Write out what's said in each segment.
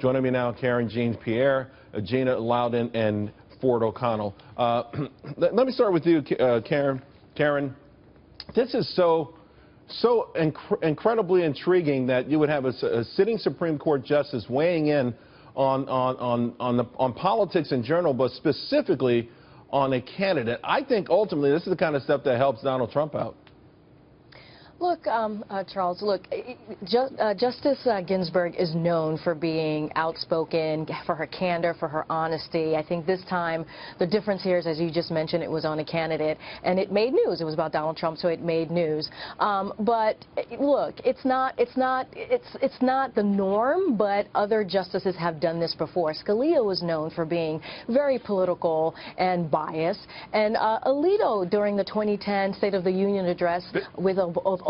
Joining me now, Karine, Jean-Pierre, Gina, Loudon, and Ford O'Connell. Let me start with you, Karine. This is so incredibly intriguing that you would have a sitting Supreme Court justice weighing in on politics in general, but specifically on a candidate. I think ultimately this is the kind of stuff that helps Donald Trump out. Look, Charles, look, Justice Ginsburg is known for being outspoken, for her candor, for her honesty. I think this time the difference here is, as you just mentioned, it was on a candidate, and it made news. It was about Donald Trump, so it made news. But look, it's not the norm, but other justices have done this before. Scalia was known for being very political and biased, and Alito, during the 2010 State of the Union address with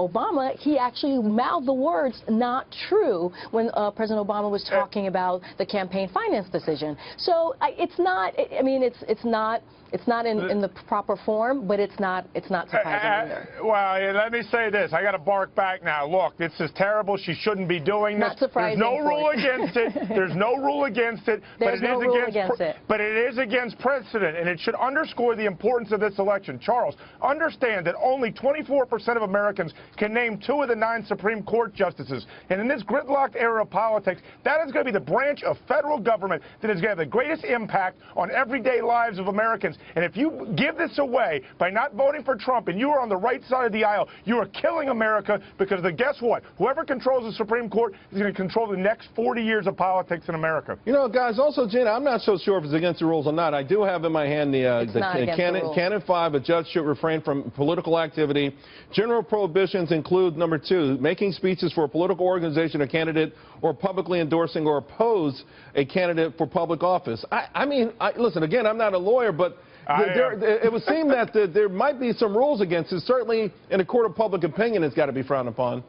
Obama, he actually mouthed the words "not true" when President Obama was talking about the campaign finance decision. So it's not. I mean, it's not in the proper form, but it's not surprising either. Well, let me say this. I got to bark back now. Look, this is terrible. She shouldn't be doing this. Not surprising. There's no rule against it. There's no rule against it. There's no rule against it. But it is against precedent, and it should underscore the importance of this election. Charles, understand that only 24% of Americans can name 2 of the 9 Supreme Court justices. And in this gridlocked era of politics, that is going to be the branch of federal government that is going to have the greatest impact on everyday lives of Americans. And if you give this away by not voting for Trump and you are on the right side of the aisle, you are killing America, because guess what? Whoever controls the Supreme Court is going to control the next 40 years of politics in America. You know, guys, also, Gina, I'm not so sure if it's against the rules or not. I do have in my hand Canon 5, a judge should refrain from political activity. General prohibitions include, number 2, making speeches for a political organization or candidate, or publicly endorsing or oppose a candidate for public office. I mean, listen, again, I'm not a lawyer, but it would seem that there might be some rules against it. Certainly, in a court of public opinion, it's got to be frowned upon.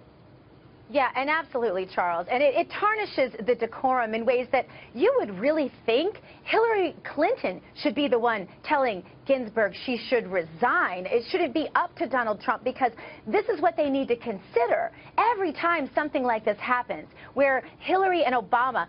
Yeah, and absolutely, Charles. And it tarnishes the decorum in ways that you would really think Hillary Clinton should be the one telling Ginsburg she should resign. It shouldn't be up to Donald Trump, because this is what they need to consider. Every time something like this happens, where Hillary and Obama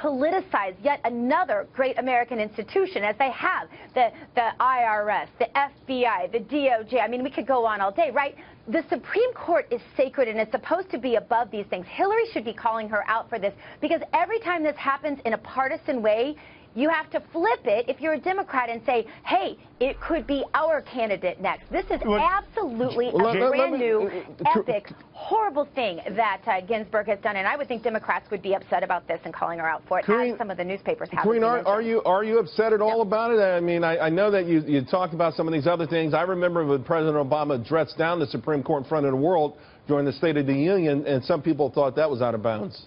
politicize yet another great American institution, as they have, the IRS, the FBI, the DOJ. I mean, we could go on all day, right? The Supreme Court is sacred, and it's supposed to be above these things. Hillary should be calling her out for this, because every time this happens in a partisan way, you have to flip it if you're a Democrat and say, hey, it could be our candidate next. This is absolutely a brand new, epic, horrible thing that Ginsburg has done, and I would think Democrats would be upset about this and calling her out for it, Karine, as some of the newspapers have. Karine, are you upset at all about it? I mean, I know that you talked about some of these other things. I remember when President Obama dressed down the Supreme Court in front of the world during the State of the Union, and some people thought that was out of bounds.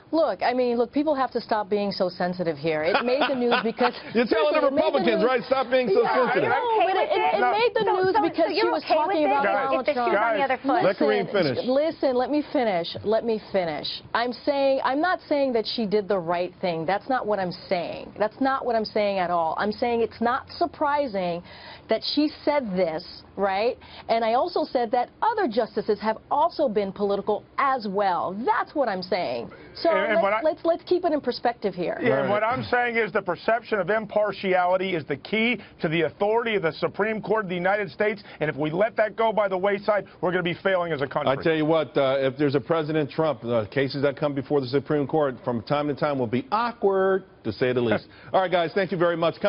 Look, I mean, look, people have to stop being so sensitive here. It made the news because... You're telling the Republicans, right? Stop being so sensitive. No, but it made the news because she was talking about Donald Trump. On the other foot. Let Karine finish. Listen, let me finish. Let me finish. I'm not saying that she did the right thing. That's not what I'm saying. That's not what I'm saying at all. I'm saying it's not surprising that she said this, right? And I also said that other justices have also been political as well. That's what I'm saying. So let's keep it in perspective here. Yeah, and what I'm saying is the perception of impartiality is the key to the authority of the Supreme Court of the United States, and if we let that go by the wayside, we're going to be failing as a country. I tell you what, if there's a President Trump, the cases that come before the Supreme Court from time to time will be awkward, to say the least. All right, guys, thank you very much.